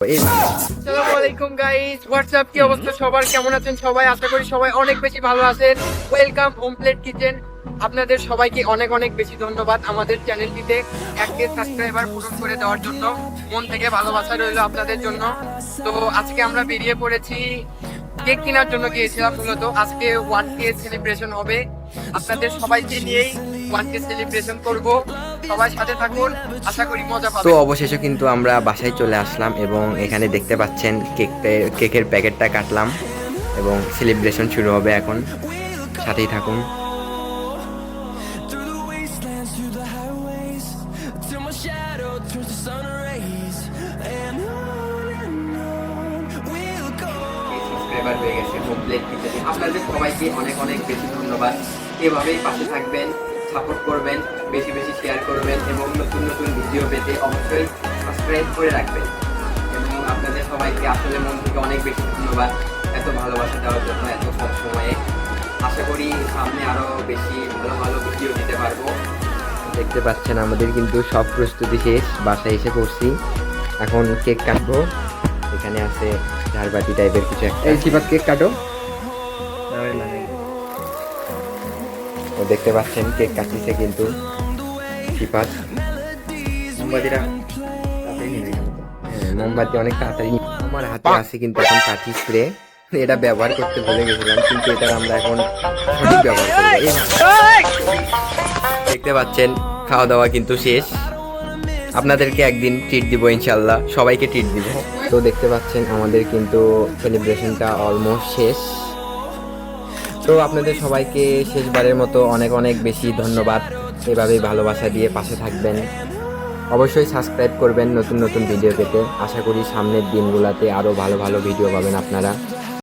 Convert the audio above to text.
আসসালামু আলাইকুম guys, WhatsApp কি অবস্থা সবার? কেমন আছেন সবাই? আশা করি সবাই অনেক বেশি ভালো আছেন। Welcome home plate kitchen. আপনাদের সবাইকে অনেক অনেক বেশি ধন্যবাদ আমাদের চ্যানেলটিতে 1K সাবস্ক্রাইবার পূরণ করে দেওয়ার জন্য। মন থেকে ভালোবাসা রইলো আপনাদের জন্য। তো আজকে আমরা বেরিয়ে পড়েছি, কেক কেনার জন্য গিয়েছিলাম। মূলত আজকে 1K সেলিব্রেশন হবে, আপনাদের সবাইকে নিয়েই 1K সেলিব্রেশন করব। সবাই সাথে থাকুন, আশা করি মজা পাবেন। তো অবশেষে কিন্তু আমরা বাসায় চলে আসলাম এবং এখানে দেখতে পাচ্ছেন কেকের প্যাকেটটা কাটলাম এবং সেলিব্রেশন শুরু হবে এখন। সাথেই থাকুন। আপনাদের সবাইকে অনেক অনেক বেশি ধন্যবাদ। এভাবেই পাশে থাকবেন, সাপোর্ট করবেন, বেশি বেশি শেয়ার করবেন এবং নতুন নতুন ভিডিও পেতে অবশ্যই সাবস্ক্রাইব করে রাখবেন। এবং আপনাদের সবাইকে আসলে মন থেকে অনেক বেশি ধন্যবাদ এত ভালোবাসা দেওয়ার জন্য এত কম সময়ে। আশা করি সামনে আরও বেশি ভালো ভালো ভিডিও দিতে পারবো। দেখতে পাচ্ছেন আমাদের কিন্তু সব প্রস্তুতি শেষ, বাসায় এসে পড়ছি। এখন কেক কাটবো। এখানে আছে ঝাড়বাতি টাইপের কিছু একটা। এই সিফাত কেক কাটো। দেখতে পাচ্ছেন কেক কাটতেছে কিন্তু সিফাত। মোমবাতি অনেক তাড়াতাড়ি আমার হাতে আছে, কিন্তু এখন কাঠি স্প্রে এটা ব্যবহার করতে ভুলে গেছিলাম, কিন্তু এটা আমরা এখন সঠিক ব্যবহার করবো। দেখতে পাচ্ছেন খাওয়া দাওয়া কিন্তু শেষ। আপনাদেরকে একদিন ট্রিট দিব ইনশাল্লাহ, সবাইকে ট্রিট দিব। তো দেখতে পাচ্ছেন আমাদের কিন্তু সেলিব্রেশনটা অলমোস্ট শেষ। তো আপনাদের সবাইকে শেষবারের মতো অনেক অনেক বেশি ধন্যবাদ। এভাবেই ভালোবাসা দিয়ে পাশে থাকবেন, অবশ্যই সাবস্ক্রাইব করবেন নতুন নতুন ভিডিও পেতে। আশা করি সামনের দিনগুলোতে আরও ভালো ভালো ভিডিও পাবেন আপনারা।